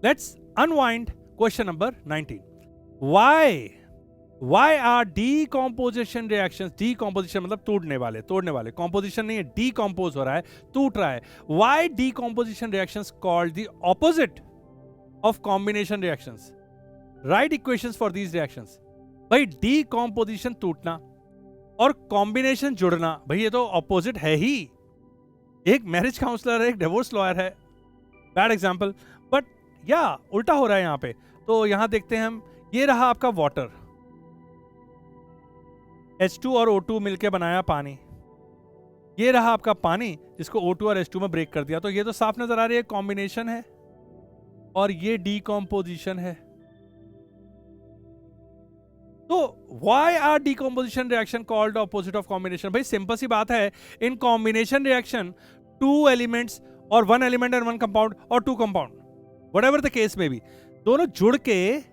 Let's unwind question number 19. Why are decomposition reactions, decomposition मतलब तोड़ने वाले, composition नहीं है, decompose हो रहा है, टूट रहा है. Why decomposition reactions called the opposite of combination reactions? Write equations for these reactions. भाई decomposition टूटना और combination जुड़ना, भाई ये तो opposite है ही. एक मैरिज काउंसलर है, एक डिवोर्स लॉयर है. बैड एग्जाम्पल, बट या उल्टा हो रहा है यहाँ पे. तो यहाँ देखते हैं हम, ये रहा आपका वाटर, H2 और O2 मिलके बनाया पानी. ये रहा आपका पानी जिसको O2 और H2 में ब्रेक कर दिया. तो ये तो साफ नजर आ रही है कॉम्बिनेशन है और ये डीकॉम्पोजिशन है. तो why are decomposition reaction called the opposite of combination? भाई सिंपल सी बात है, in combination reaction two elements or one element and one compound or two compound, whatever the case may be, दोनों जुड़ के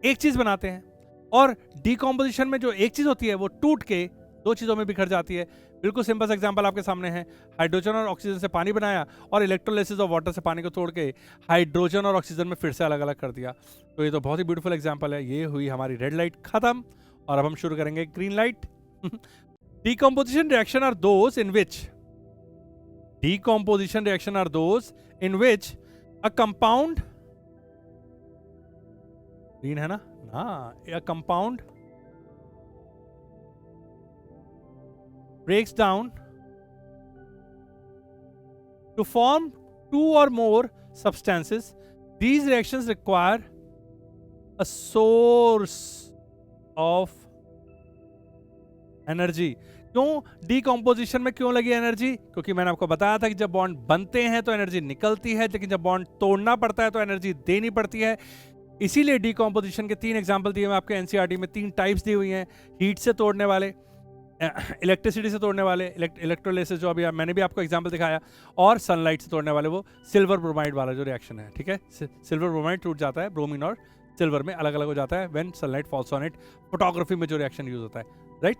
एक चीज बनाते हैं. और decomposition में जो एक चीज होती है वो टूट के दो चीजों में बिखर जाती है. बिल्कुल सिंपल सा एग्जांपल आपके सामने है, हाइड्रोजन और ऑक्सीजन से पानी बनाया और इलेक्ट्रोलिसिस ऑफ वाटर से पानी को तोड़ के हाइड्रोजन और ऑक्सीजन में फिर से अलग अलग कर दिया. तो ये तो बहुत ही ब्यूटीफुल एग्जांपल है. ये हुई हमारी रेड लाइट खत्म और अब हम शुरू करेंगे green light. decomposition reaction are those in which a compound, green है ना, हाँ, a compound breaks down to form two or more substances. These reactions require a source of energy. क्यों डीकॉम्पोजिशन में क्यों लगी एनर्जी? क्योंकि मैंने आपको बताया था कि जब बॉन्ड बनते हैं तो एनर्जी निकलती है, लेकिन जब बॉन्ड तोड़ना पड़ता है तो एनर्जी देनी पड़ती है. इसीलिए डीकॉम्पोजिशन के 3 एग्जांपल दिए हुए आपके एनसीईआरटी में. 3 टाइप्स दी हुई हैं, हीट से तोड़ने वाले, इलेक्ट्रिसिटी से तोड़ने वाले, इलेक्ट्रोलिसिस जो अभी मैंने भी आपको एग्जांपल दिखाया, और सनलाइट से तोड़ने वाले वो सिल्वर ब्रोमाइड वाला जो रिएक्शन है. ठीक है, सिल्वर ब्रोमाइड टूट जाता है, ब्रोमीन और सिल्वर में अलग अलग हो जाता है when sunlight falls on it. Photography में जो रिएक्शन यूज होता है, राइट.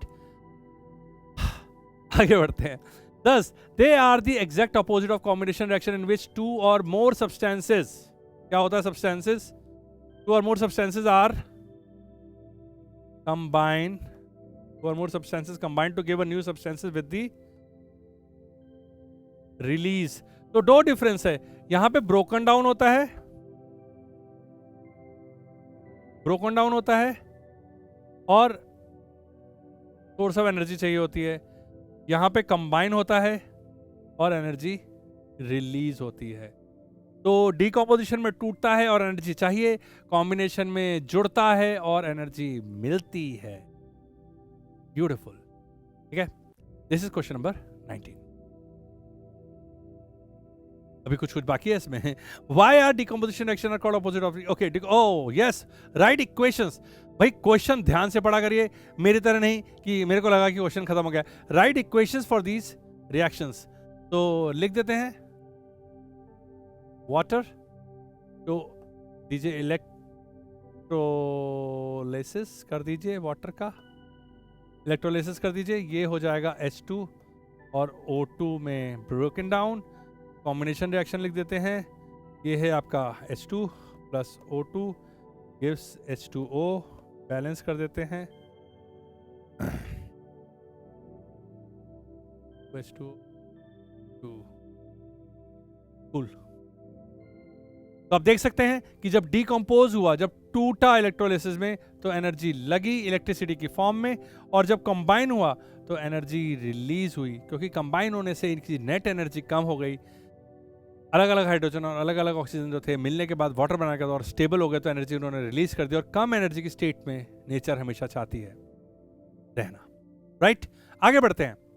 आगे बढ़ते हैं. Thus, they are the exact opposite of combination reaction in which two or more substances, क्या होता है substances? Two or more substances are combined. Two or more substances combined to give a new substances with the release. तो दो difference है. यहां पे broken down होता है, और सोर्स ऑफ एनर्जी चाहिए होती है. यहां पे कंबाइन होता है और एनर्जी रिलीज होती है. तो डीकॉम्पोजिशन में टूटता है और एनर्जी चाहिए, कॉम्बिनेशन में जुड़ता है और एनर्जी मिलती है. ब्यूटीफुल. ठीक है, दिस इज क्वेश्चन नंबर 19. अभी कुछ बाकी है इसमें. Why are decomposition reaction are called opposite of? Okay, oh yes, write equations. भाई क्वेश्चन ध्यान से पढ़ा करिए, मेरी तरह नहीं कि मेरे को लगा कि क्वेश्चन खत्म हो गया. Right equations for these reactions. तो लिख देते हैं, वाटर तो दीजिए, इलेक्ट्रोलिसिस कर दीजिए, वाटर का इलेक्ट्रोलिसिस कर दीजिए. ये हो जाएगा H2 और O2 में ब्रोकन डाउन. कॉम्बिनेशन रिएक्शन लिख देते हैं, ये है आपका H2 plus O2 gives H2O. Balance कर देते हैं, H2 कूल. तो आप देख सकते हैं कि जब डीकंपोज हुआ, जब टूटा इलेक्ट्रोलिसिस में, तो एनर्जी लगी इलेक्ट्रिसिटी की फॉर्म में, और जब कंबाइन हुआ तो एनर्जी रिलीज हुई, क्योंकि कंबाइन होने से इनकी नेट एनर्जी कम हो गई. अलग अलग हाइड्रोजन और अलग अलग ऑक्सीजन जो थे मिलने के बाद वाटर बना के और स्टेबल हो गए, तो एनर्जी उन्होंने रिलीज कर दी. और कम एनर्जी की स्टेट में नेचर हमेशा चाहती है रहना. राइट, आगे बढ़ते हैं.